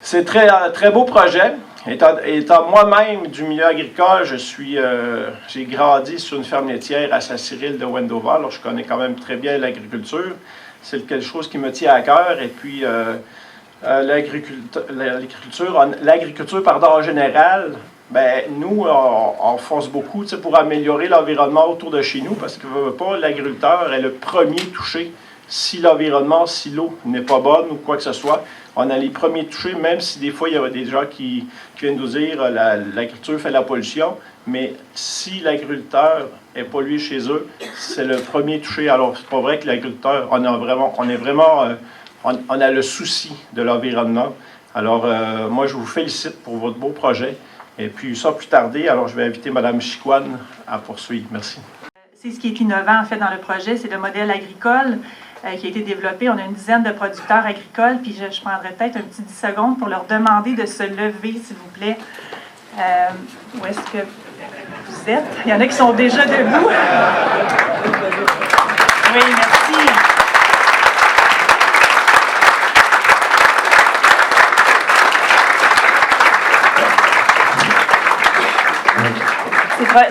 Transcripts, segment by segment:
C'est très beau projet. Étant moi-même du milieu agricole, j'ai grandi sur une ferme laitière à Saint-Cyril de Wendover. Alors, je connais quand même très bien l'agriculture. C'est quelque chose qui me tient à cœur. Et puis, l'agriculture, en général, ben, nous, on fonce beaucoup pour améliorer l'environnement autour de chez nous parce que l'agriculteur est le premier touché. Si l'environnement, si l'eau n'est pas bonne ou quoi que ce soit, on a les premiers touchés, même si des fois il y a des gens qui viennent nous dire l'agriculture fait la pollution, mais si l'agriculteur est pollué chez eux, c'est le premier touché. Alors, c'est pas vrai que l'agriculteur, on a le souci de l'environnement. Alors, moi, je vous félicite pour votre beau projet. Et puis, sans plus tarder, alors je vais inviter Mme Chicoine à poursuivre. Merci. C'est ce qui est innovant, en fait, dans le projet, c'est le modèle agricole qui a été développé. On a une dizaine de producteurs agricoles, puis je prendrai peut-être un petit 10 secondes pour leur demander de se lever, s'il vous plaît. Où est-ce que vous êtes? Il y en a qui sont déjà debout. Oui, merci.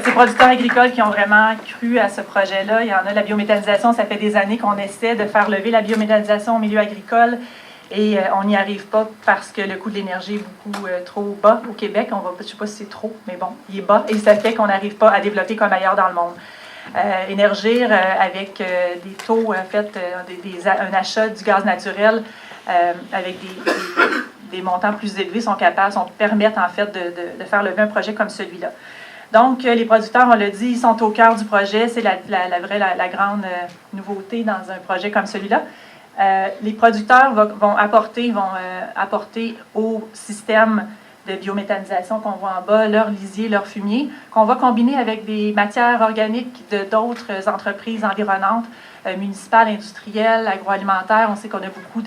Ces producteurs agricoles qui ont vraiment cru à ce projet-là, il y en a, la biométhanisation, ça fait des années qu'on essaie de faire lever la biométhanisation au milieu agricole et on n'y arrive pas parce que le coût de l'énergie est beaucoup trop bas au Québec. Je ne sais pas si c'est trop, mais bon, il est bas et ça fait qu'on n'arrive pas à développer comme ailleurs dans le monde. Énergir avec des taux, en fait, un achat du gaz naturel avec des montants plus élevés permettent en fait de faire lever un projet comme celui-là. Donc, les producteurs, on l'a dit, ils sont au cœur du projet. C'est la grande nouveauté dans un projet comme celui-là. Les producteurs vont apporter au système de biométhanisation qu'on voit en bas, leur lisier, leur fumier, qu'on va combiner avec des matières organiques d'autres entreprises environnantes, municipales, industrielles, agroalimentaires. On sait qu'on a beaucoup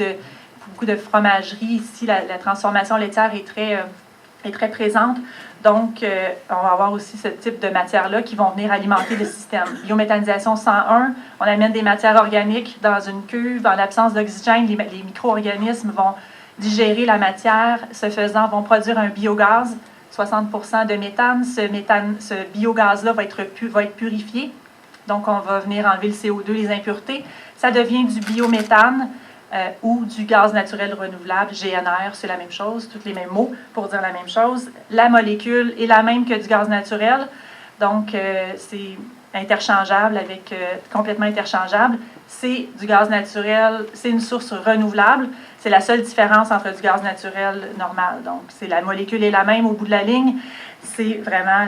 de fromageries ici. La transformation laitière est très présente. Donc, on va avoir aussi ce type de matières-là qui vont venir alimenter le système. Biométhanisation 101, on amène des matières organiques dans une cuve. En l'absence d'oxygène, les micro-organismes vont digérer la matière. Ce faisant, vont produire un biogaz, 60% de méthane. Ce biogaz-là va être purifié. Donc, on va venir enlever le CO2, les impuretés. Ça devient du biométhane. Ou du gaz naturel renouvelable, GNR, c'est la même chose, tous les mêmes mots pour dire la même chose. La molécule est la même que du gaz naturel, donc c'est interchangeable complètement interchangeable. C'est du gaz naturel, c'est une source renouvelable. C'est la seule différence entre du gaz naturel normal. Donc, la molécule est la même au bout de la ligne. C'est vraiment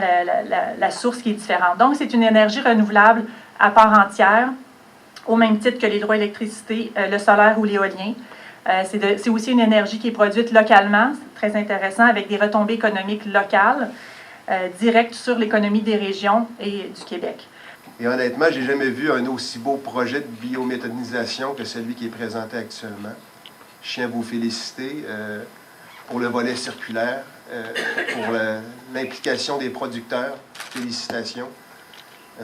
la source qui est différente. Donc, c'est une énergie renouvelable à part entière, au même titre que l'hydroélectricité, le solaire ou l'éolien. C'est aussi une énergie qui est produite localement, c'est très intéressant, avec des retombées économiques locales, directes sur l'économie des régions et du Québec. Et honnêtement, je n'ai jamais vu un aussi beau projet de biométhanisation que celui qui est présenté actuellement. Je tiens à vous féliciter pour le volet circulaire, pour l'implication des producteurs. Félicitations.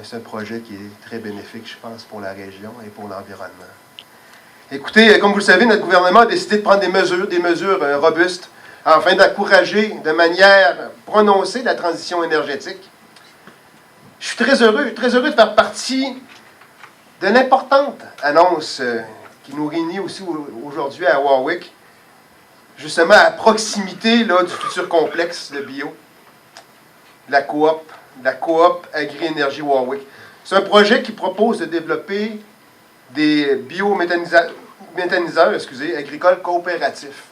C'est un projet qui est très bénéfique, je pense, pour la région et pour l'environnement. Écoutez, comme vous le savez, notre gouvernement a décidé de prendre des mesures robustes afin d'encourager de manière prononcée la transition énergétique. Je suis très heureux de faire partie de l'importante annonce qui nous réunit aussi aujourd'hui à Warwick, justement à proximité là, du futur complexe de bio, la coop Agri-Énergie Warwick. C'est un projet qui propose de développer des biométhaniseurs agricoles coopératifs.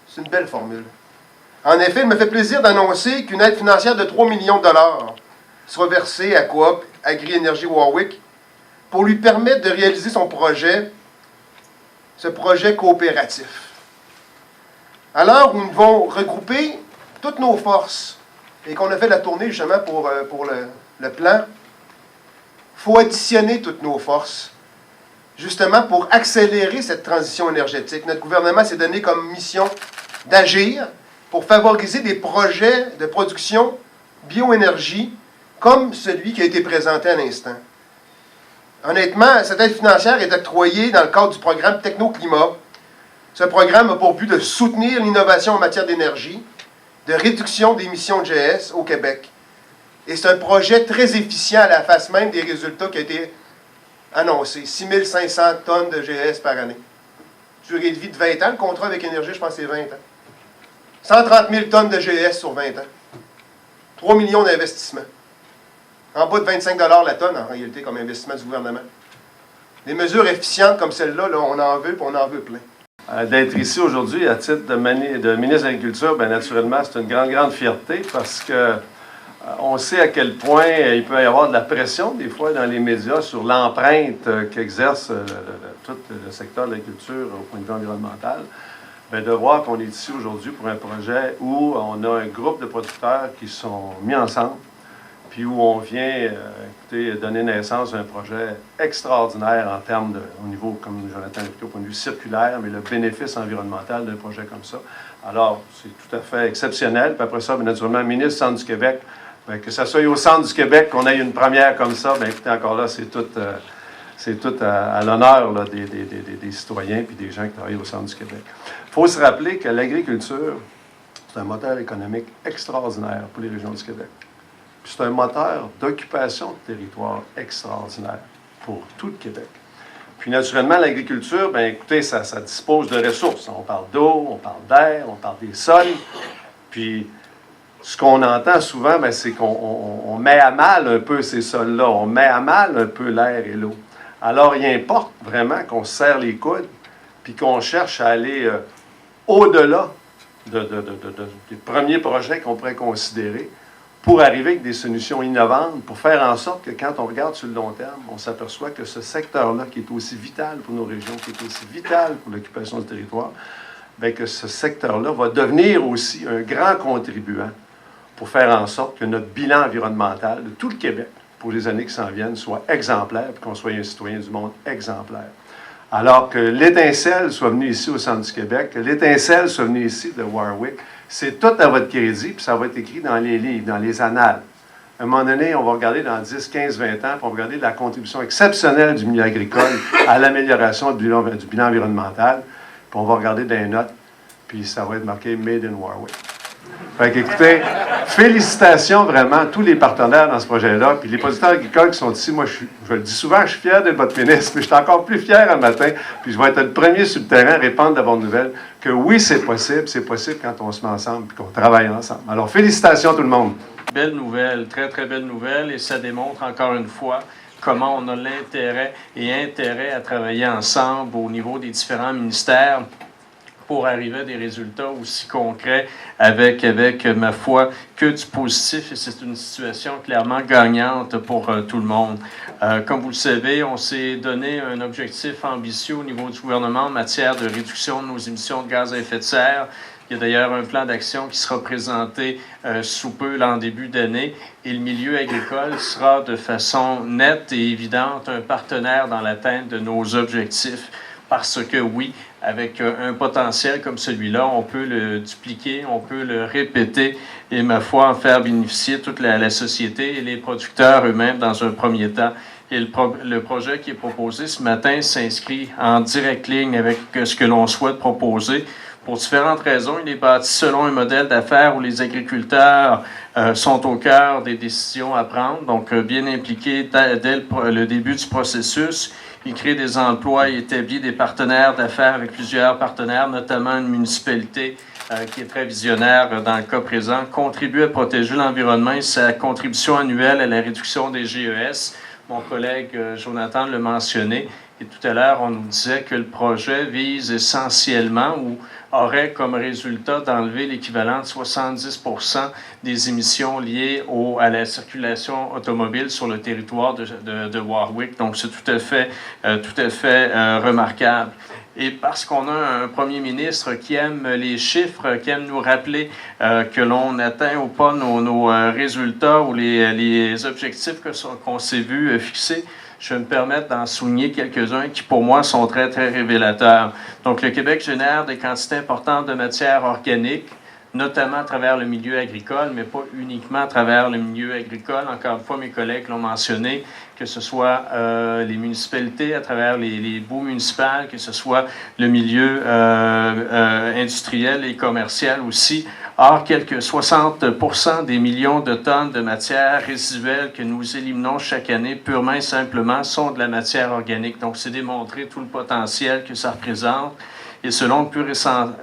C'est une belle formule. En effet, il me fait plaisir d'annoncer qu'une aide financière de 3 millions de dollars sera versée à Coop Agri-Énergie Warwick pour lui permettre de réaliser ce projet coopératif. Alors, nous devons regrouper toutes nos forces et qu'on a fait la tournée justement pour le plan, il faut additionner toutes nos forces, justement pour accélérer cette transition énergétique. Notre gouvernement s'est donné comme mission d'agir pour favoriser des projets de production bioénergie comme celui qui a été présenté à l'instant. Honnêtement, cette aide financière est octroyée dans le cadre du programme Technoclimat Ce programme a pour but de soutenir l'innovation en matière d'énergie, de réduction d'émissions de GES au Québec. Et c'est un projet très efficient à la face même des résultats qui a été annoncé. 6 500 tonnes de GES par année. Durée de vie de 20 ans. Le contrat avec Énergie, je pense que c'est 20 ans. 130 000 tonnes de GES sur 20 ans. 3 millions d'investissements. En bas de 25 $ la tonne, en réalité, comme investissement du gouvernement. Des mesures efficientes comme celle-là, là, on en veut, puis on en veut plein. D'être ici aujourd'hui à titre de ministre de l'Agriculture, bien naturellement, c'est une grande fierté parce que on sait à quel point il peut y avoir de la pression, des fois, dans les médias sur l'empreinte qu'exerce tout le secteur de l'agriculture au point de vue environnemental. Bien, de voir qu'on est ici aujourd'hui pour un projet où on a un groupe de producteurs qui sont mis ensemble, puis où on vient donner naissance à un projet extraordinaire en termes au niveau, comme Jonathan l'a dit, au point de vue circulaire, mais le bénéfice environnemental d'un projet comme ça. Alors, c'est tout à fait exceptionnel. Puis après ça, bien, naturellement, le ministre du Centre du Québec, bien, que ça soit au Centre du Québec, qu'on ait une première comme ça, bien, écoutez, encore là, c'est tout à l'honneur là, des citoyens puis des gens qui travaillent au Centre du Québec. Il faut se rappeler que l'agriculture, c'est un moteur économique extraordinaire pour les régions du Québec. C'est un moteur d'occupation de territoire extraordinaire pour tout le Québec. Puis naturellement, l'agriculture, bien écoutez, ça dispose de ressources. On parle d'eau, on parle d'air, on parle des sols. Puis ce qu'on entend souvent, bien, c'est qu'on met à mal un peu ces sols-là, on met à mal un peu l'air et l'eau. Alors, il importe vraiment qu'on se serre les coudes, puis qu'on cherche à aller au-delà des premiers projets qu'on pourrait considérer, pour arriver avec des solutions innovantes, pour faire en sorte que quand on regarde sur le long terme, on s'aperçoit que ce secteur-là, qui est aussi vital pour nos régions, qui est aussi vital pour l'occupation du territoire, bien que ce secteur-là va devenir aussi un grand contribuant pour faire en sorte que notre bilan environnemental de tout le Québec, pour les années qui s'en viennent, soit exemplaire, et qu'on soit un citoyen du monde exemplaire. Alors que l'étincelle soit venue ici au Centre du Québec, que l'étincelle soit venue ici de Warwick, c'est tout à votre crédit, puis ça va être écrit dans les livres, dans les annales. À un moment donné, on va regarder dans 10, 15, 20 ans, puis on va regarder la contribution exceptionnelle du milieu agricole à l'amélioration du bilan environnemental, puis on va regarder dans les notes, puis ça va être marqué « Made in Warwick ». Fait qu'écoutez, félicitations vraiment à tous les partenaires dans ce projet-là, puis les producteurs agricoles qui sont ici. Moi, je le dis souvent, je suis fier d'être votre ministre, mais je suis encore plus fier un matin, puis je vais être le premier sur le terrain à répandre la bonne nouvelle, que oui, c'est possible quand on se met ensemble et qu'on travaille ensemble. Alors, félicitations à tout le monde. Belle nouvelle, très, très belle nouvelle, et ça démontre encore une fois comment on a l'intérêt à travailler ensemble au niveau des différents ministères pour arriver à des résultats aussi concrets avec, ma foi, que du positif. Et c'est une situation clairement gagnante pour tout le monde. Comme vous le savez, on s'est donné un objectif ambitieux au niveau du gouvernement en matière de réduction de nos émissions de gaz à effet de serre. Il y a d'ailleurs un plan d'action qui sera présenté sous peu, là, en début d'année, et le milieu agricole sera de façon nette et évidente un partenaire dans l'atteinte de nos objectifs. Parce que oui, avec un potentiel comme celui-là, on peut le dupliquer, on peut le répéter et, ma foi, en faire bénéficier toute la société et les producteurs eux-mêmes dans un premier temps. Et le projet qui est proposé ce matin s'inscrit en directe ligne avec ce que l'on souhaite proposer. Pour différentes raisons, il est bâti selon un modèle d'affaires où les agriculteurs sont au cœur des décisions à prendre, donc bien impliqués dès le début du processus. Il crée des emplois et établit des partenaires d'affaires avec plusieurs partenaires, notamment une municipalité qui est très visionnaire dans le cas présent, contribue à protéger l'environnement et sa contribution annuelle à la réduction des GES. Mon collègue Jonathan l'a mentionné. Et tout à l'heure, on nous disait que le projet vise essentiellement ou aurait comme résultat d'enlever l'équivalent de 70% des émissions liées à la circulation automobile sur le territoire de Warwick. Donc, c'est tout à fait remarquable. Et parce qu'on a un premier ministre qui aime les chiffres, qui aime nous rappeler que l'on atteint ou pas nos résultats ou les objectifs qu'on s'est vu fixer, je vais me permettre d'en souligner quelques-uns qui, pour moi, sont très, très révélateurs. Donc, le Québec génère des quantités importantes de matières organiques, notamment à travers le milieu agricole, mais pas uniquement à travers le milieu agricole. Encore une fois, mes collègues l'ont mentionné, que ce soit les municipalités à travers les baux municipales, que ce soit le milieu industriel et commercial aussi. Or, quelques 60% des millions de tonnes de matières résiduelles que nous éliminons chaque année, purement et simplement, sont de la matière organique. Donc, c'est démontrer tout le potentiel que ça représente. Et selon le plus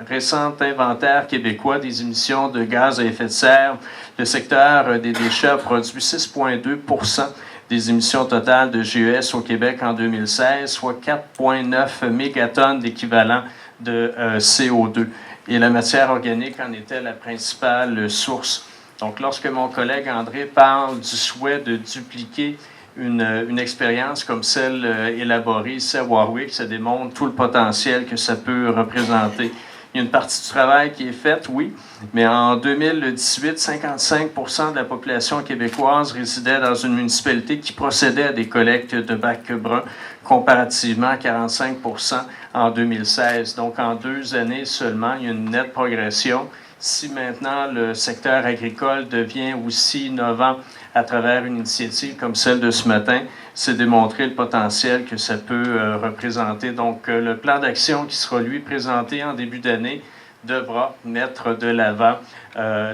récent inventaire québécois des émissions de gaz à effet de serre, le secteur des déchets a produit 6,2% des émissions totales de GES au Québec en 2016, soit 4,9 mégatonnes d'équivalent de CO2. Et la matière organique en était la principale source. Donc, lorsque mon collègue André parle du souhait de dupliquer une expérience comme celle élaborée ici à Warwick, ça démontre tout le potentiel que ça peut représenter. Il y a une partie du travail qui est faite, oui, mais en 2018, 55% de la population québécoise résidait dans une municipalité qui procédait à des collectes de bacs bruns, comparativement à 45% en 2016. Donc, en 2 années seulement, il y a une nette progression. Si maintenant le secteur agricole devient aussi innovant à travers une initiative comme celle de ce matin, c'est démontrer le potentiel que ça peut représenter. Donc, le plan d'action qui sera, lui, présenté en début d'année devra mettre de l'avant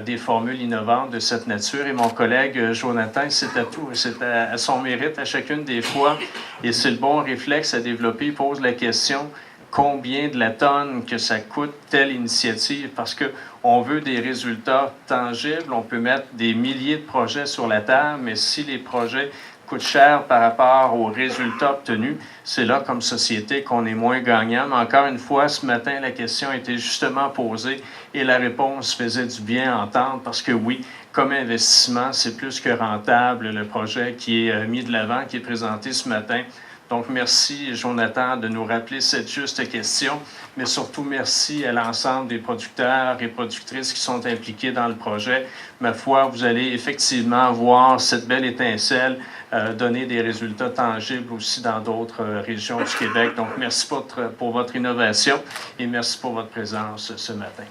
des formules innovantes de cette nature. Et mon collègue Jonathan, c'est à son mérite à chacune des fois, et c'est le bon réflexe à développer. Il pose la question: combien de la tonne que ça coûte telle initiative, parce qu'on veut des résultats tangibles. On peut mettre des milliers de projets sur la table, mais si les projets coûtent cher par rapport aux résultats obtenus, c'est là, comme société, qu'on est moins gagnant. Mais encore une fois, ce matin, la question a été justement posée et la réponse faisait du bien à entendre, parce que oui, comme investissement, c'est plus que rentable, le projet qui est mis de l'avant, qui est présenté ce matin. Donc, merci, Jonathan, de nous rappeler cette juste question, mais surtout merci à l'ensemble des producteurs et productrices qui sont impliqués dans le projet. Ma foi, vous allez effectivement voir cette belle étincelle donner des résultats tangibles aussi dans d'autres régions du Québec. Donc, merci pour votre innovation et merci pour votre présence ce matin.